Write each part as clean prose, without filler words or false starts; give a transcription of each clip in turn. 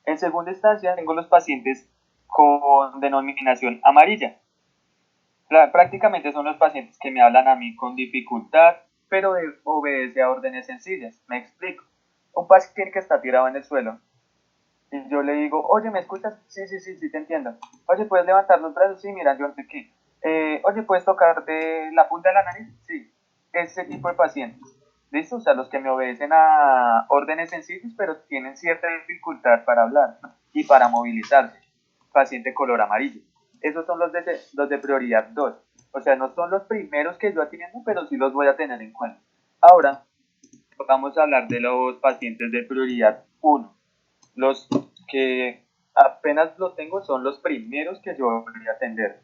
En segunda instancia, tengo los pacientes con denominación amarilla. Prácticamente son los pacientes que me hablan a mí con dificultad, pero obedece a órdenes sencillas. Me explico. Un paciente que está tirado en el suelo y yo le digo, oye, ¿me escuchas? Sí, sí, sí, sí, te entiendo. Oye, ¿puedes levantar los brazos? Sí, mira, yo no sé qué. Oye, ¿puedes tocarte la punta de la nariz? Sí. Ese tipo de pacientes. ¿Listo? O sea, los que me obedecen a órdenes sencillas, pero tienen cierta dificultad para hablar, ¿no? Y para movilizarse. Paciente color amarillo. Esos son los de prioridad 2. O sea, no son los primeros que yo atiendo, pero sí los voy a tener en cuenta. Ahora, vamos a hablar de los pacientes de prioridad 1. Los que apenas lo tengo son los primeros que yo voy a atender.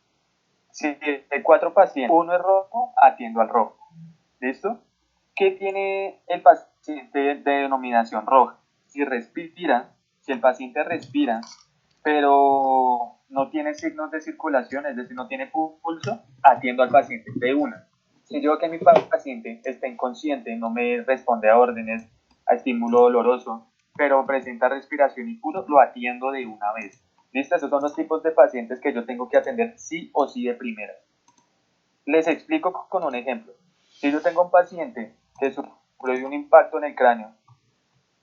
Si hay 4 pacientes, uno es rojo, atiendo al rojo. ¿Listo? ¿Qué tiene el paciente de denominación roja? Si respira, si el paciente respira, pero no tiene signos de circulación, es decir, no tiene pulso, atiendo al paciente de una. Si yo veo que mi paciente está inconsciente, no me responde a órdenes, a estímulo doloroso, pero presenta respiración y pulso, lo atiendo de una vez. ¿Listo? Esos son los tipos de pacientes que yo tengo que atender sí o sí de primera. Les explico con un ejemplo. Si yo tengo un paciente que sufrió un impacto en el cráneo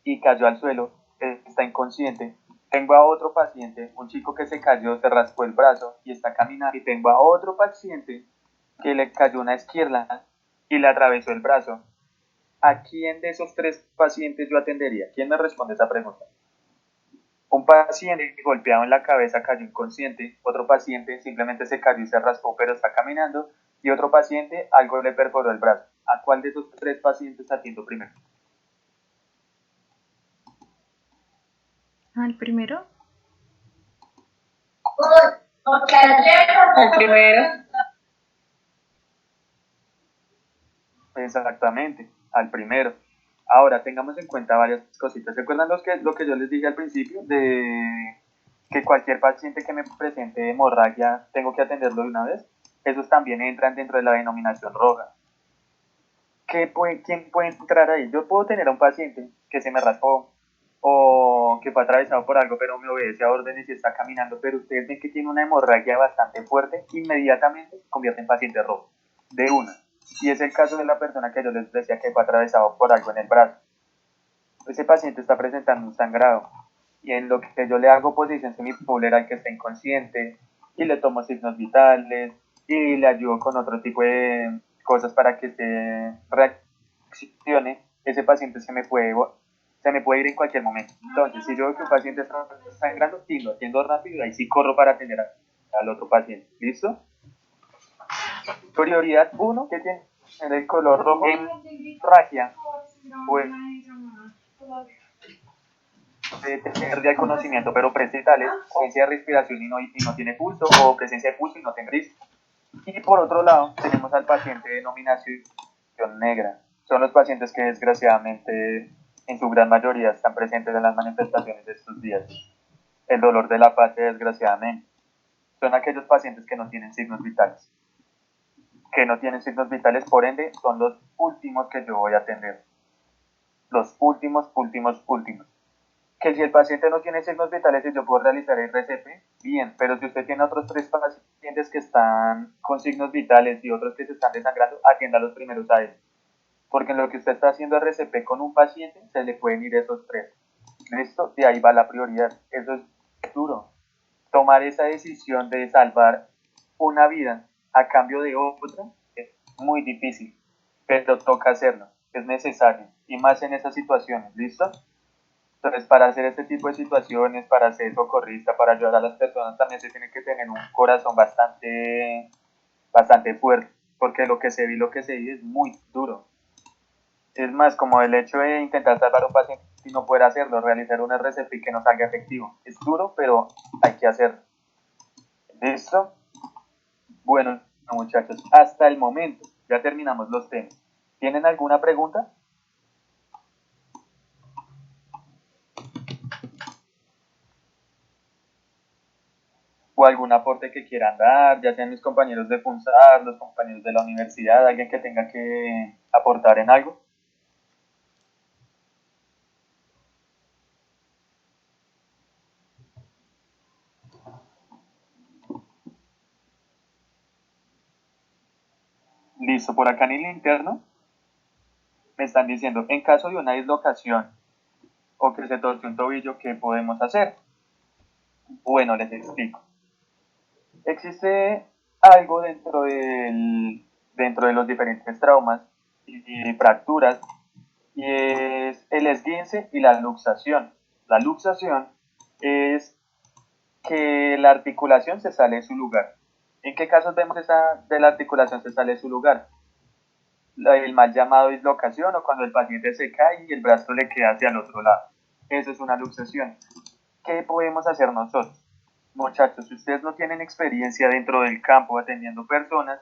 y cayó al suelo, está inconsciente, tengo a otro paciente, un chico que se cayó, se raspó el brazo y está caminando, y tengo a otro paciente que le cayó una esquirla y le atravesó el brazo. ¿A quién de esos 3 pacientes yo atendería? ¿Quién me responde esa pregunta? Un paciente golpeado en la cabeza cayó inconsciente, otro paciente simplemente se cayó y se raspó pero está caminando, y otro paciente algo le perforó el brazo. ¿A cuál de esos 3 pacientes atiendo primero? ¿Al primero? El primero. Exactamente, al primero. Ahora, tengamos en cuenta varias cositas. ¿Recuerdan lo que yo les dije al principio? De que cualquier paciente que me presente hemorragia tengo que atenderlo de una vez. Esos también entran dentro de la denominación roja. ¿Quién puede entrar ahí? Yo puedo tener a un paciente que se me raspó o que fue atravesado por algo, pero me obedece a órdenes y está caminando, pero ustedes ven que tiene una hemorragia bastante fuerte, inmediatamente se convierte en paciente rojo, de una. Y es el caso de la persona que yo les decía que fue atravesado por algo en el brazo. Ese paciente está presentando un sangrado y en lo que yo le hago posición semipolar al que está inconsciente y le tomo signos vitales y le ayudo con otro tipo de cosas para que se reaccione, ese paciente se me puede ir en cualquier momento. Entonces, si yo veo que un paciente está sangrando, lo atiendo rápido y ahí sí corro para atender al otro paciente. ¿Listo? Prioridad 1, que tiene el color rojo, hemorragia, pues de tener ya el conocimiento, pero presentales, presencia de respiración y no tiene pulso, o presencia de pulso y no tiene risco. Y por otro lado, tenemos al paciente de denominación negra. Son los pacientes que desgraciadamente en su gran mayoría están presentes en las manifestaciones de estos días. El dolor de la fase, desgraciadamente. Son aquellos pacientes que no tienen signos vitales. Que no tienen signos vitales, por ende, son los últimos que yo voy a atender. Los últimos, últimos, últimos. Que si el paciente no tiene signos vitales y yo puedo realizar el RCP, bien, pero si usted tiene otros 3 pacientes que están con signos vitales y otros que se están desangrando, atienda los primeros a él. Porque en lo que usted está haciendo RCP con un paciente, se le pueden ir esos 3. ¿Listo? De ahí va la prioridad. Eso es duro. Tomar esa decisión de salvar una vida a cambio de otra es muy difícil, pero toca hacerlo, es necesario, y más en esas situaciones, ¿listo? Entonces, para hacer este tipo de situaciones, para ser socorrista, para ayudar a las personas, también se tiene que tener un corazón bastante fuerte, porque lo que se ve y lo que se vive es muy duro. Es más, como el hecho de intentar salvar a un paciente y no poder hacerlo, realizar un RCP que no salga efectivo. Es duro, pero hay que hacerlo. ¿Listo? Bueno, muchachos, hasta el momento ya terminamos los temas. ¿Tienen alguna pregunta? ¿O algún aporte que quieran dar, ya sean mis compañeros de FUNSAR, los compañeros de la universidad, alguien que tenga que aportar en algo? Listo, por acá en el interno me están diciendo, en caso de una dislocación o que se torce un tobillo, ¿qué podemos hacer? Bueno, les explico. Existe algo dentro de los diferentes traumas y fracturas, y es el esguince y la luxación. La luxación es que la articulación se sale de su lugar. ¿En qué casos vemos esa de la articulación se sale de su lugar? El mal llamado dislocación, o cuando el paciente se cae y el brazo le queda hacia el otro lado. Eso es una luxación. ¿Qué podemos hacer nosotros? Muchachos, si ustedes no tienen experiencia dentro del campo atendiendo personas,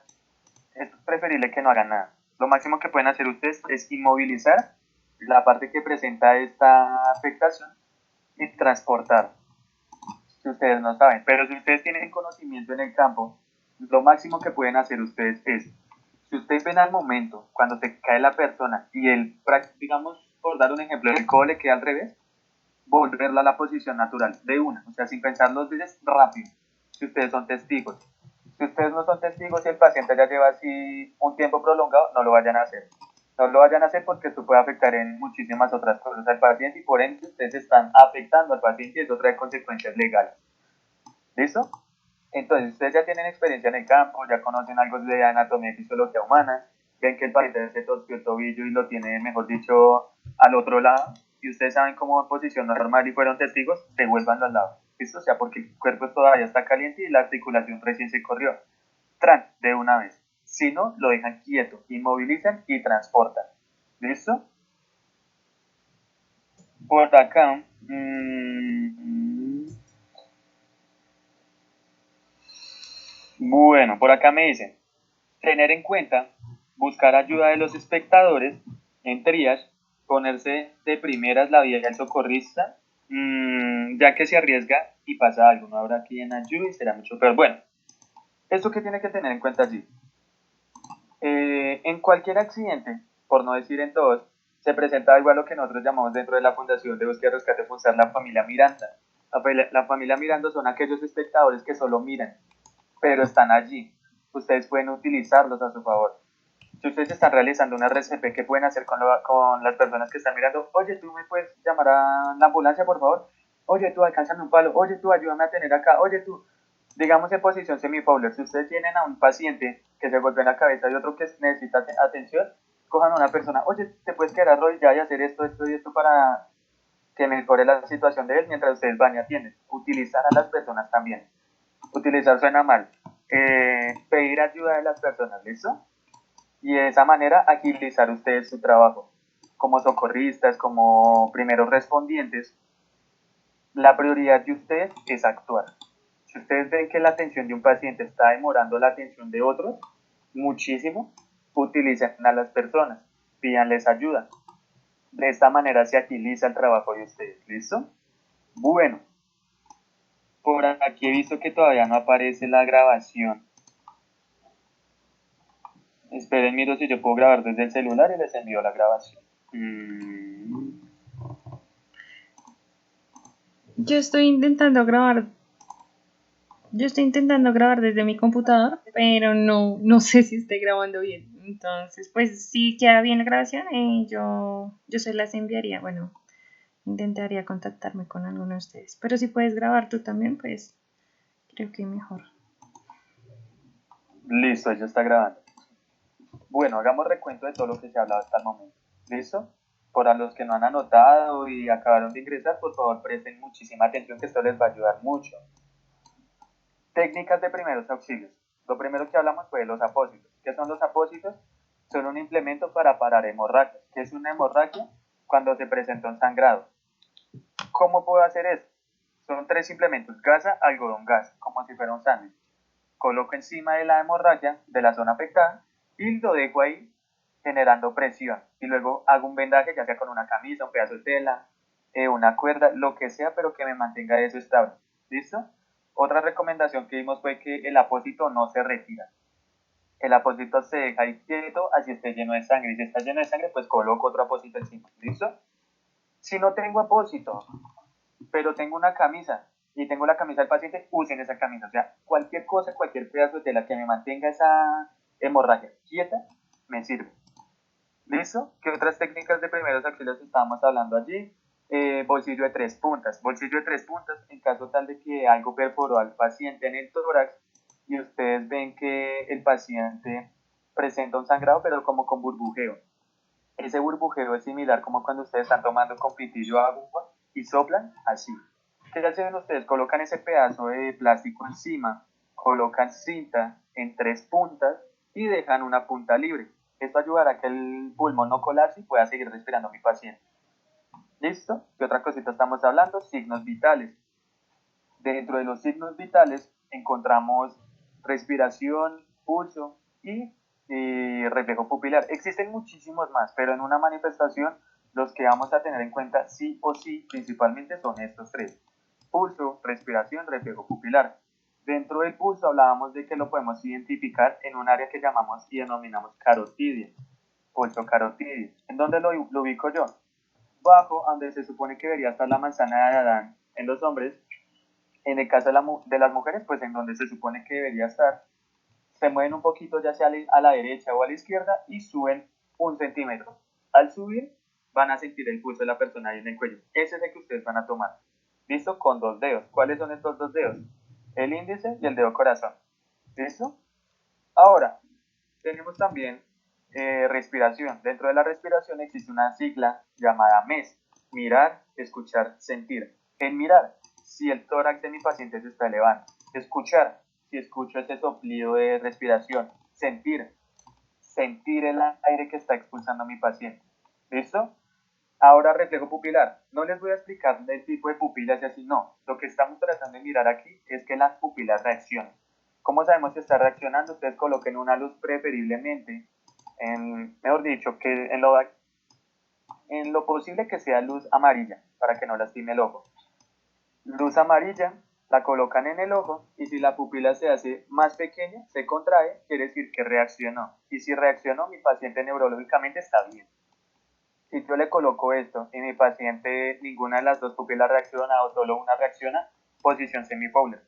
es preferible que no hagan nada. Lo máximo que pueden hacer ustedes es inmovilizar la parte que presenta esta afectación y transportar, si ustedes no saben. Pero si ustedes tienen conocimiento en el campo, lo máximo que pueden hacer ustedes es, si ustedes ven al momento, cuando se cae la persona y el, digamos, por dar un ejemplo, el codo le queda al revés, volverla a la posición natural, de una, o sea, sin pensar dos veces, rápido, si ustedes son testigos. Si ustedes no son testigos y el paciente ya lleva así un tiempo prolongado, no lo vayan a hacer. No lo vayan a hacer porque esto puede afectar en muchísimas otras cosas al paciente y por ende ustedes están afectando al paciente y eso trae consecuencias legales. ¿Listo? Entonces, ustedes ya tienen experiencia en el campo, ya conocen algo de anatomía y fisiología humana, ven que el paciente se torció el tobillo y lo tiene, mejor dicho, al otro lado, y ustedes saben cómo en posición normal y fueron testigos, devuélvanlo al lado. ¿Listo? O sea, porque el cuerpo todavía está caliente y la articulación recién se corrió. Tran, de una vez. Si no, lo dejan quieto, inmovilizan y transportan. ¿Listo? Por acá, bueno, por acá me dicen, tener en cuenta, buscar ayuda de los espectadores en triage, ponerse de primeras la vía del socorrista, ya que se arriesga y pasa algo, no habrá quien ayude y será mucho peor. Bueno, esto que tiene que tener en cuenta allí. En cualquier accidente, por no decir en todos, se presenta algo a lo que nosotros llamamos dentro de la Fundación de Búsqueda y Rescate Funcional la familia Miranda. La familia Miranda son aquellos espectadores que solo miran, pero están allí. Ustedes pueden utilizarlos a su favor. Si ustedes están realizando una RCP, ¿qué pueden hacer con las personas que están mirando? Oye, tú me puedes llamar a la ambulancia, por favor. Oye, tú alcánzame un palo. Oye, tú ayúdame a tener acá. Oye, tú, digamos en posición semifowler, si ustedes tienen a un paciente que se golpea en la cabeza y otro que necesita atención, cojan a una persona. Oye, te puedes quedar arrodillada y hacer esto, esto y esto para que mejore la situación de él mientras ustedes van y atienden. Utilizar a las personas también. Utilizar suena mal. Pedir ayuda de las personas, ¿listo? Y de esa manera agilizar ustedes su trabajo. Como socorristas, como primeros respondientes, la prioridad de ustedes es actuar. Si ustedes ven que la atención de un paciente está demorando la atención de otros muchísimo, utilicen a las personas, pídanles ayuda. De esta manera se agiliza el trabajo de ustedes. ¿Listo? Bueno, por aquí he visto que todavía no aparece la grabación. Esperen, miro si yo puedo grabar desde el celular y les envío la grabación. Yo estoy intentando grabar. Yo estoy intentando grabar desde mi computador, pero no sé si estoy grabando bien. Entonces, pues si queda bien la grabación, yo se las enviaría. Bueno, intentaría contactarme con alguno de ustedes. Pero si puedes grabar tú también, pues creo que mejor. Listo, ya está grabando. Bueno, hagamos recuento de todo lo que se ha hablado hasta el momento. ¿Listo? Para los que no han anotado y acabaron de ingresar, por favor presten muchísima atención que esto les va a ayudar mucho. Técnicas de primeros auxilios. Lo primero que hablamos fue de los apósitos. ¿Qué son los apósitos? Son un implemento para parar hemorragias. ¿Qué es una hemorragia? Cuando se presenta un sangrado. ¿Cómo puedo hacer eso? Son tres implementos: gasa, algodón, gas, como si fuera un sándwich. Coloco encima de la hemorragia, de la zona afectada, y lo dejo ahí generando presión. Y luego hago un vendaje, ya sea con una camisa, un pedazo de tela, una cuerda, lo que sea, pero que me mantenga eso estable. ¿Listo? Otra recomendación que dimos fue que el apósito no se retira. El apósito se deja ahí quieto, así esté lleno de sangre. Y si está lleno de sangre, pues coloco otro apósito encima. ¿Listo? Si no tengo apósito, pero tengo una camisa y tengo la camisa del paciente, usen esa camisa. O sea, cualquier cosa, cualquier pedazo de tela que me mantenga esa hemorragia quieta, me sirve. ¿Listo? ¿Qué otras técnicas de primeros auxilios estábamos hablando allí? Bolsillo de 3 puntas. Bolsillo de 3 puntas en caso tal de que algo perforó al paciente en el tórax y ustedes ven que el paciente presenta un sangrado pero como con burbujeo. Ese burbujeo es similar como cuando ustedes están tomando con pitillo agua y soplan, así. ¿Qué hacen ustedes? Colocan ese pedazo de plástico encima, colocan cinta en 3 puntas y dejan una punta libre. Esto ayudará a que el pulmón no colapse y pueda seguir respirando mi paciente. ¿Listo? ¿Qué otra cosita estamos hablando? Signos vitales. Dentro de los signos vitales encontramos respiración, pulso y reflejo pupilar. Existen muchísimos más, pero en una manifestación los que vamos a tener en cuenta sí o sí principalmente son estos tres: pulso, respiración, reflejo pupilar. Dentro del pulso hablábamos de que lo podemos identificar en un área que llamamos y denominamos carotidia, pulso carotidio. ¿En dónde lo ubico yo? Bajo, donde se supone que debería estar la manzana de Adán en los hombres. En el caso de las mujeres, pues en donde se supone que debería estar, se mueven un poquito ya sea a la derecha o a la izquierda y suben 1 centímetro. Al subir, van a sentir el pulso de la persona ahí en el cuello. Ese es el que ustedes van a tomar. ¿Listo? Con 2 dedos. ¿Cuáles son estos 2 dedos? El índice y el dedo corazón. ¿Listo? Ahora, tenemos también respiración. Dentro de la respiración existe una sigla llamada MES: mirar, escuchar, sentir. En mirar, si el tórax de mi paciente se está elevando. Escuchar, si escucho ese soplido de respiración. Sentir, sentir el aire que está expulsando mi paciente. ¿Listo? Ahora, reflejo pupilar. No les voy a explicar el tipo de pupilas y así, no. Lo que estamos tratando de mirar aquí es que las pupilas reaccionen. ¿Cómo sabemos si está reaccionando? Ustedes coloquen una luz preferiblemente, mejor dicho, que en lo posible que sea luz amarilla, para que no lastime el ojo. Luz amarilla, la colocan en el ojo y si la pupila se hace más pequeña, se contrae, quiere decir que reaccionó. Y si reaccionó, mi paciente neurológicamente está bien. Si yo le coloco esto y mi paciente ninguna de las dos pupilas reacciona o solo una reacciona, posición semifowler.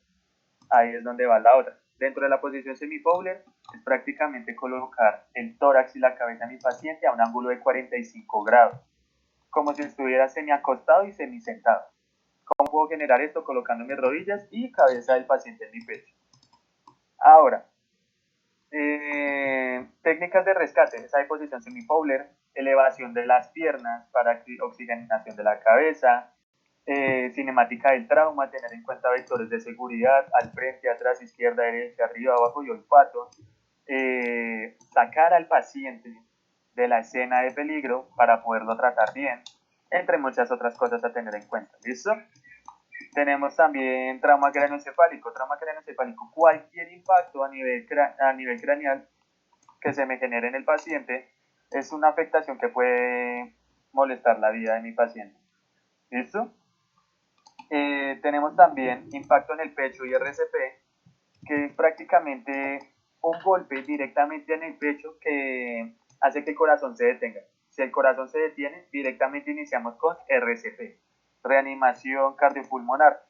Ahí es donde va la otra. Dentro de la posición semifowler es prácticamente colocar el tórax y la cabeza de mi paciente a un ángulo de 45 grados, como si estuviera semiacostado y semisentado. ¿Cómo puedo generar esto? Colocando mis rodillas y cabeza del paciente en mi pecho. Ahora, técnicas de rescate: esa de posición semifowler, elevación de las piernas para oxigenación de la cabeza, cinemática del trauma, tener en cuenta vectores de seguridad, al frente, atrás, izquierda, derecha, arriba, abajo y olfato, sacar al paciente de la escena de peligro para poderlo tratar bien, entre muchas otras cosas a tener en cuenta. ¿Listo? Tenemos también trauma craneoencefálico. Trauma craneoencefálico: cualquier impacto a nivel craneal que se me genere en el paciente es una afectación que puede molestar la vida de mi paciente. ¿Listo? Tenemos también impacto en el pecho y RCP, que es prácticamente un golpe directamente en el pecho que hace que el corazón se detenga. Si el corazón se detiene, directamente iniciamos con RCP, reanimación cardiopulmonar.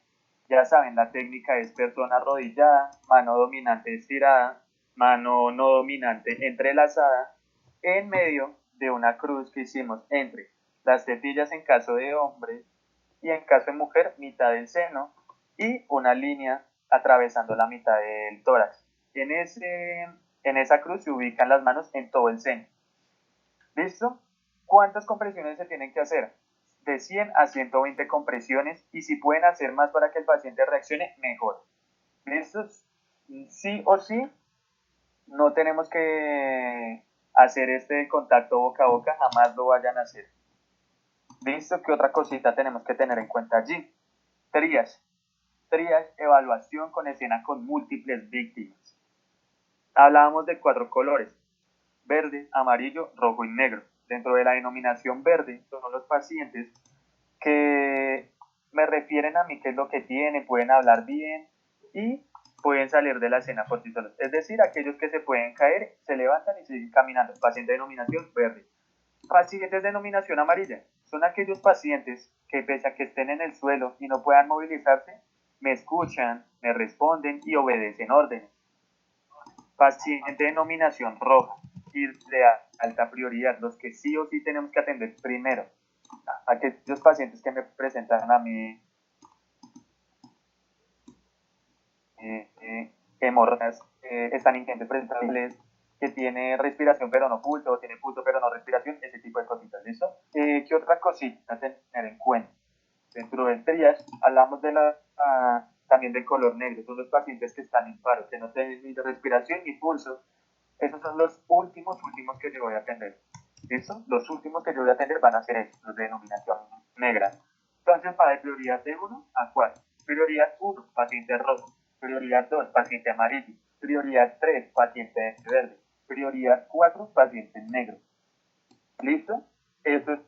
Ya saben, la técnica es persona arrodillada, mano dominante estirada, mano no dominante entrelazada, en medio de una cruz que hicimos entre las tetillas en caso de hombre y en caso de mujer, mitad del seno y una línea atravesando la mitad del tórax. En esa cruz se ubican las manos en todo el seno. ¿Listo? ¿Cuántas compresiones se tienen que hacer? De 100 a 120 compresiones, y si pueden hacer más para que el paciente reaccione, mejor. ¿Listo? Sí o sí, no tenemos que hacer este contacto boca a boca, jamás lo vayan a hacer. ¿Listo? ¿Qué otra cosita tenemos que tener en cuenta allí? Triage. Triage, evaluación con escena con múltiples víctimas. Hablábamos de 4 colores: verde, amarillo, rojo y negro. Dentro de la denominación verde son los pacientes que me refieren a mí qué es lo que tienen, pueden hablar bien y pueden salir de la escena por sí solos. Es decir, aquellos que se pueden caer, se levantan y siguen caminando. Paciente de denominación verde. Pacientes de denominación amarilla son aquellos pacientes que, pese a que estén en el suelo y no puedan movilizarse, me escuchan, me responden y obedecen órdenes. Paciente de denominación roja y de alta prioridad, los que sí o sí tenemos que atender primero. Aquellos pacientes que me presentan a mí hemorragias están ingentes presentables, que tiene respiración pero no pulso, o tiene pulso pero no respiración, ese tipo de cositas, ¿listo? ¿Qué otra cosita tener en cuenta? Dentro del triage hablamos de también del color negro, son los pacientes que están en paro, que no tienen ni respiración ni pulso. Esos son los últimos que yo voy a atender. ¿Listo? Los últimos que yo voy a atender van a ser estos, los de denominación negra. Entonces, va de prioridad de 1 a 4. Prioridad 1, paciente rojo. Prioridad 2, paciente amarillo. Prioridad 3, paciente verde. Prioridad 4, paciente negro. ¿Listo? Eso es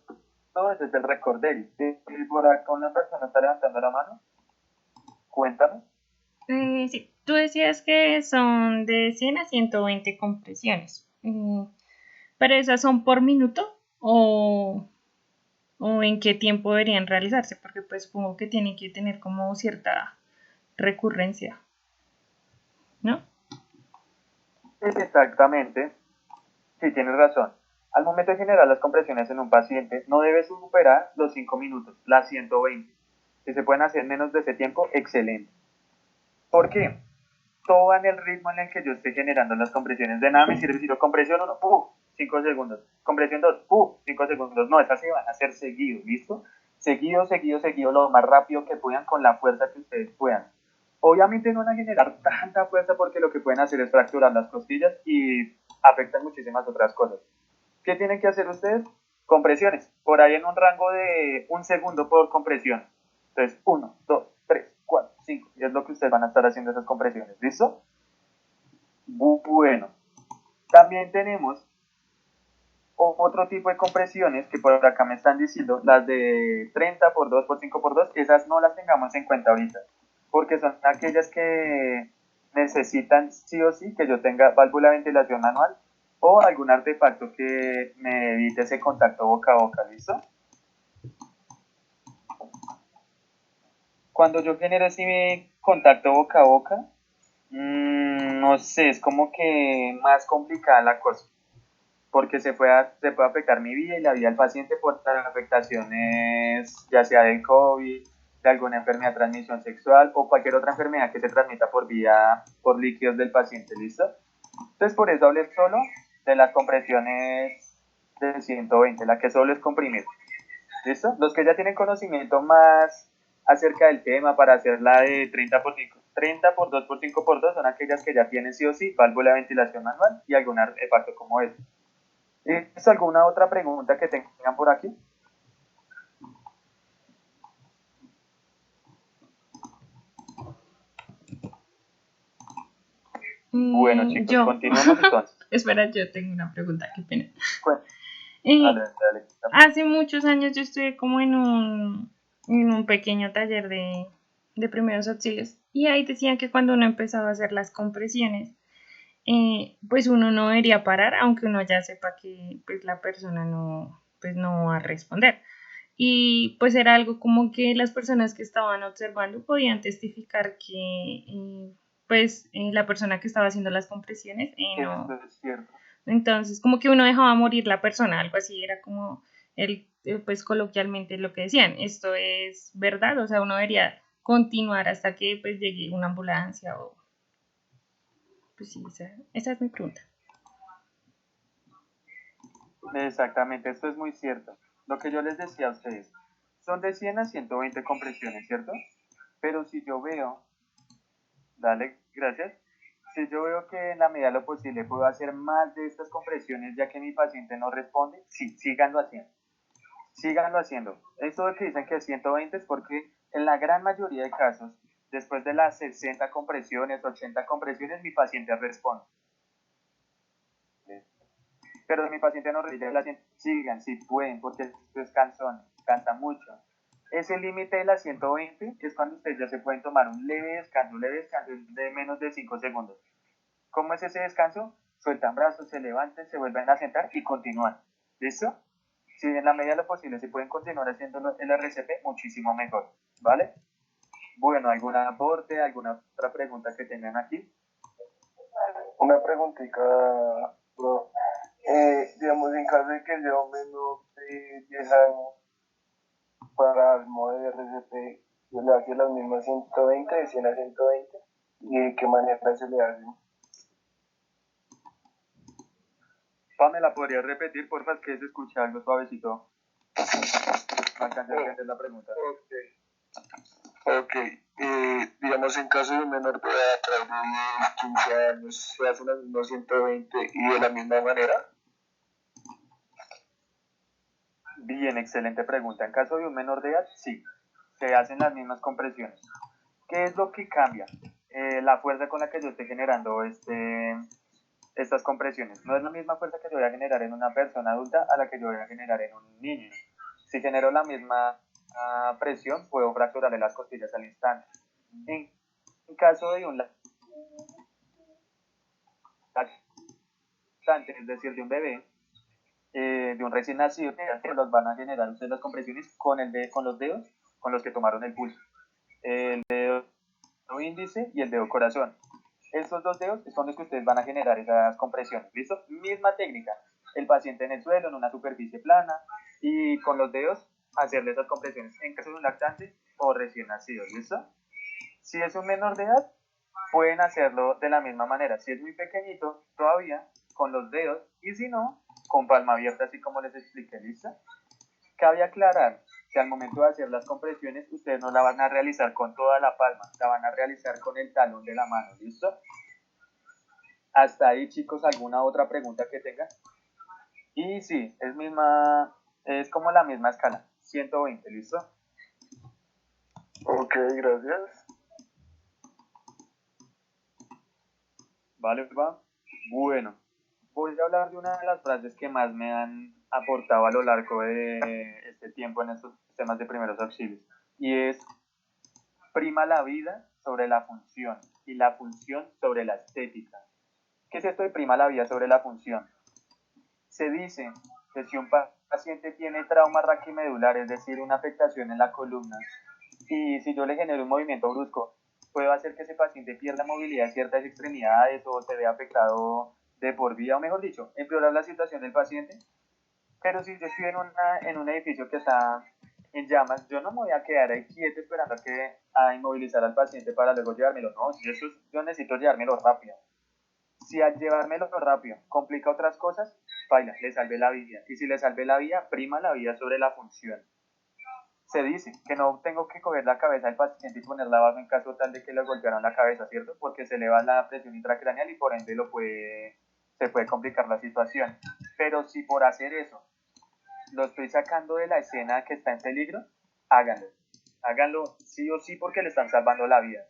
todo, ese es el recorder. Por acá una persona está levantando la mano. Cuéntame. Sí, tú decías que son de 100 a 120 compresiones. ¿Pero esas son por minuto o en qué tiempo deberían realizarse? Porque pues supongo que tienen que tener como cierta recurrencia, ¿no? Exactamente. Sí, tienes razón. Al momento de generar las compresiones en un paciente, no debe superar los 5 minutos, las 120. Si se pueden hacer menos de ese tiempo, excelente. ¿Por qué? Todo va en el ritmo en el que yo esté generando las compresiones. De nada me sirve si yo compresión 1, 5 segundos. Compresión 2, 5 segundos. No, esas se van a hacer seguido, ¿listo? Seguido, seguido, seguido, lo más rápido que puedan, con la fuerza que ustedes puedan. Obviamente no van a generar tanta fuerza porque lo que pueden hacer es fracturar las costillas y afectan muchísimas otras cosas. ¿Qué tienen que hacer ustedes? Compresiones, por ahí en un rango de 1 segundo por compresión. Entonces, 1, 2, 3, 4, 5. Y es lo que ustedes van a estar haciendo esas compresiones. ¿Listo? Bueno. También tenemos otro tipo de compresiones que por acá me están diciendo, las de 30 por 2 por 5 por 2, esas no las tengamos en cuenta ahorita, porque son aquellas que necesitan sí o sí que yo tenga válvula de ventilación manual o algún artefacto que me evite ese contacto boca a boca, ¿listo? Cuando yo genero ese contacto boca a boca, no sé, es como que más complicada la cosa, porque se puede afectar mi vida y la vida del paciente por las afectaciones, ya sea de COVID, de alguna enfermedad de transmisión sexual o cualquier otra enfermedad que se transmita por vía, por líquidos del paciente, ¿listo? Entonces por eso hablé solo de las compresiones de 120, la que solo es comprimir, ¿listo? Los que ya tienen conocimiento más acerca del tema para hacer la de 30 por 5, 30 por 2 por 5 por 2 son aquellas que ya tienen sí o sí válvula de ventilación manual y algún artefacto como este. ¿Es alguna otra pregunta que tengan por aquí? Bueno, chicos, Yo, continuemos entonces. espera, yo tengo una pregunta, qué pena. Bueno, Eh, dale, dale. Hace muchos años yo estuve como en un pequeño taller de primeros auxilios y ahí decían que cuando uno empezaba a hacer las compresiones, pues uno no debería parar, aunque uno ya sepa que pues la persona no, pues no va a responder. Y pues era algo como que las personas que estaban observando podían testificar que pues la persona que estaba haciendo las compresiones Esto no. es cierto. Entonces como que uno dejaba morir la persona, algo así era como pues coloquialmente lo que decían. Esto es verdad, o sea, uno debería continuar hasta que pues llegue una ambulancia o pues sí, esa es mi pregunta. Exactamente, esto es muy cierto. Lo que yo les decía a ustedes, son de 100 a 120 compresiones, ¿cierto? Pero si yo veo, dale, gracias. Si yo veo que en la medida de lo posible puedo hacer más de estas compresiones ya que mi paciente no responde, sí, síganlo haciendo. Síganlo haciendo. Esto de que dicen que 120 es porque en la gran mayoría de casos, después de las 60 compresiones, 80 compresiones, mi paciente responde. Pero mi paciente no recibe la 100, sigan, si pueden, porque esto es cansón, cansa mucho. Ese límite de las 120 es cuando ustedes ya se pueden tomar un leve descanso de menos de 5 segundos. ¿Cómo es ese descanso? Sueltan brazos, se levantan, se vuelven a sentar y continúan. ¿Listo? Si en la medida de lo posible se pueden continuar haciendo el RCP, muchísimo mejor. ¿Vale? Bueno, ¿algún aporte, alguna otra pregunta que tengan aquí? Una preguntita, bro. Digamos, en caso de que sea un menor de 10 años, para el modo de RCP, se le hace las mismas 120, de 100 a 120, y de qué manera se le hace. Pamela, ¿podrías repetir, porfa? Es que se escucha algo suavecito. No alcancé a entender la pregunta. Ok. Digamos, en caso de un menor de edad, a través de 15 años, se hacen las mismas 120 y de la misma manera. Bien, excelente pregunta. En caso de un menor de edad, sí, se hacen las mismas compresiones. ¿Qué es lo que cambia? La fuerza con la que yo estoy generando estas compresiones. No es la misma fuerza que yo voy a generar en una persona adulta a la que yo voy a generar en un niño. Si genero la misma presión, puedo fracturarle las costillas al instante. En caso de un lactante, es decir, de un bebé, de un recién nacido, los van a generar ustedes las compresiones con los dedos con los que tomaron el pulso. El dedo índice y el dedo corazón. Estos dos dedos son los que ustedes van a generar esas compresiones. ¿Listo? Misma técnica. El paciente en el suelo, en una superficie plana, y con los dedos hacerle esas compresiones en caso de un lactante o recién nacido. ¿Listo? Si es un menor de edad, pueden hacerlo de la misma manera. Si es muy pequeñito, todavía con los dedos, y si no, con palma abierta, así como les expliqué. ¿Listo? Cabe aclarar que al momento de hacer las compresiones, ustedes no la van a realizar con toda la palma, la van a realizar con el talón de la mano. ¿Listo? Hasta ahí, chicos, ¿alguna otra pregunta que tengan? Y sí, es como la misma escala, 120, ¿listo? Ok, gracias. Vale, va. Bueno, voy a hablar de una de las frases que más me han aportado a lo largo de este tiempo en estos temas de primeros auxilios. Y es, prima la vida sobre la función y la función sobre la estética. ¿Qué es esto de prima la vida sobre la función? Se dice que si un paciente tiene trauma raquimedular, es decir, una afectación en la columna, y si yo le genero un movimiento brusco, puedo hacer que ese paciente pierda movilidad en ciertas extremidades o se vea afectado de por vida, o mejor dicho, empeorar la situación del paciente. Pero si yo estoy en un edificio que está en llamas, yo no me voy a quedar ahí quieto esperando a inmovilizar al paciente para luego llevármelo. No, yo necesito llevármelo rápido. Si al llevármelo rápido complica otras cosas, baila, le salvé la vida. Y si le salvé la vida, prima la vida sobre la función. Se dice que no tengo que coger la cabeza del paciente y ponerla abajo en caso tal de que le golpearon la cabeza, ¿cierto? Porque se eleva la presión intracraneal y por ende se puede complicar la situación. Pero si por hacer eso lo estoy sacando de la escena que está en peligro, háganlo. Háganlo sí o sí porque le están salvando la vida.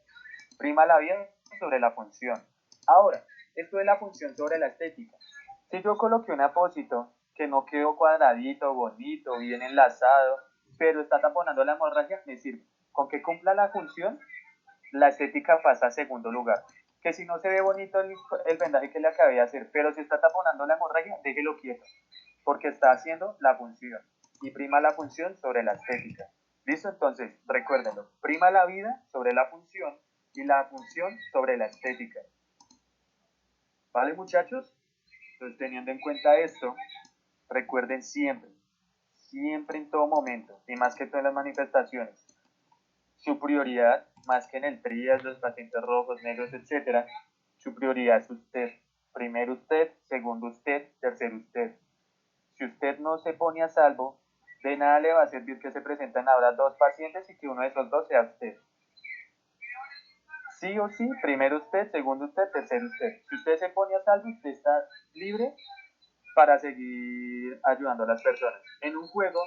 Prima la vida sobre la función. Ahora, esto de la función sobre la estética. Si yo coloqué un apósito que no quedó cuadradito, bonito, bien enlazado, pero está taponando la hemorragia, me sirve. Con que cumpla la función, la estética pasa a segundo lugar. Que si no se ve bonito el vendaje que le acabé de hacer, pero si está taponando la hemorragia, déjelo quieto, porque está haciendo la función. Y prima la función sobre la estética. ¿Listo? Entonces, recuérdenlo. Prima la vida sobre la función y la función sobre la estética. ¿Vale, muchachos? Entonces, teniendo en cuenta esto, recuerden siempre, siempre en todo momento, y más que todo en las manifestaciones, su prioridad, más que en el TRIAS, los pacientes rojos, negros, etc., su prioridad es usted. Primero usted, segundo usted, tercero usted. Si usted no se pone a salvo, de nada le va a servir que se presenten ahora dos pacientes y que uno de esos dos sea usted. Sí o sí, primero usted, segundo usted, tercero usted. Si usted se pone a salvo, usted está libre para seguir ayudando a las personas. En un juego,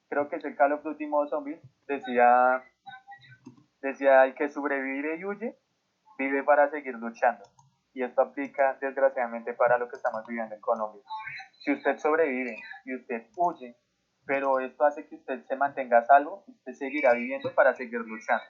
creo que es el Call of Duty Modo Zombies, decía el que sobrevive y huye, vive para seguir luchando. Y esto aplica desgraciadamente para lo que estamos viviendo en Colombia. Si usted sobrevive y usted huye, pero esto hace que usted se mantenga a salvo, usted seguirá viviendo para seguir luchando.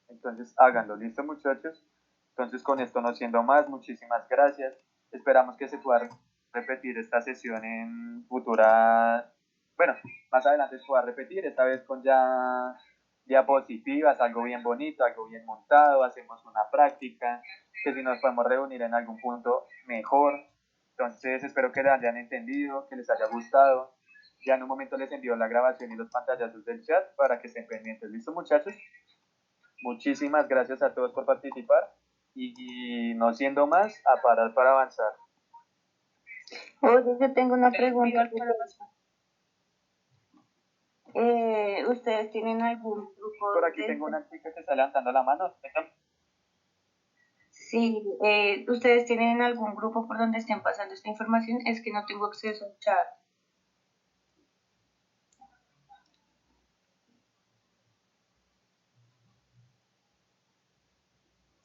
Entonces háganlo, ¿listo, muchachos? Entonces con esto no siendo más, muchísimas gracias. Esperamos que se pueda repetir esta sesión en futura, bueno, más adelante se pueda repetir, esta vez con ya diapositivas, algo bien bonito, algo bien montado, hacemos una práctica, que si nos podemos reunir en algún punto mejor. Entonces espero que la hayan entendido, que les haya gustado. Ya en un momento les envío la grabación y los pantallazos del chat para que estén pendientes. ¿Listo, muchachos? Muchísimas gracias a todos por participar y no siendo más, a parar para avanzar. Oye, yo tengo una pregunta. ¿Ustedes tienen algún grupo? Por aquí tengo una chica que está levantando la mano. Sí, ¿ustedes tienen algún grupo por donde estén pasando esta información? Es que no tengo acceso al chat.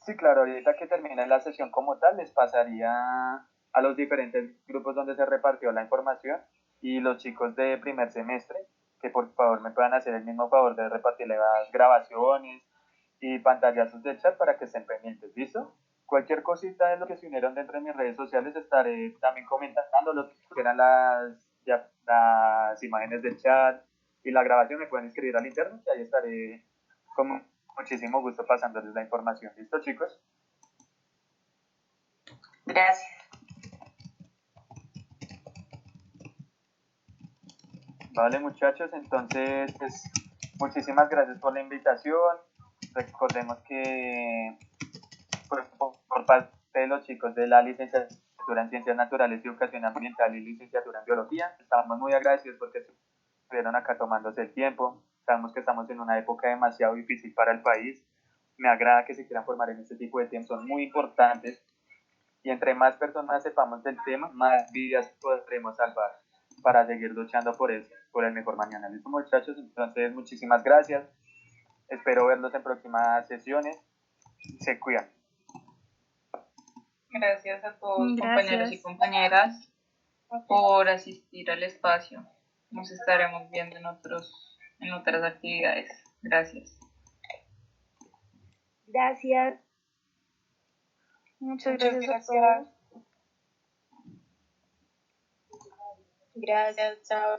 Sí, claro, ahorita que termine la sesión como tal, les pasaría a los diferentes grupos donde se repartió la información y los chicos de primer semestre, que por favor me puedan hacer el mismo favor de repartir las grabaciones y pantallazos del chat para que estén pendientes, ¿listo? Cualquier cosita de lo que se unieron dentro de mis redes sociales estaré también comentando lo que eran las imágenes del chat y la grabación, me pueden escribir al interno y ahí estaré como muchísimo gusto pasándoles la información. ¿Listo, chicos? Gracias. Vale, muchachos, entonces, pues, muchísimas gracias por la invitación. Recordemos que por parte de los chicos de la licenciatura en Ciencias Naturales y Educación Ambiental y licenciatura en Biología, estamos muy agradecidos porque estuvieron acá tomándose el tiempo. Sabemos que estamos en una época demasiado difícil para el país. Me agrada que se quieran formar en este tipo de temas, son muy importantes y entre más personas sepamos del tema, más vidas podremos salvar para seguir luchando por eso, por el mejor mañana. ¿Listo, muchachos? Entonces, muchísimas gracias. Espero verlos en próximas sesiones. Se cuidan. Gracias a todos, Gracias. compañeros y compañeras, por asistir al espacio. Nos estaremos viendo en otras actividades. Gracias. Gracias. Muchas Muchas gracias a gracias. todos. Gracias, chao.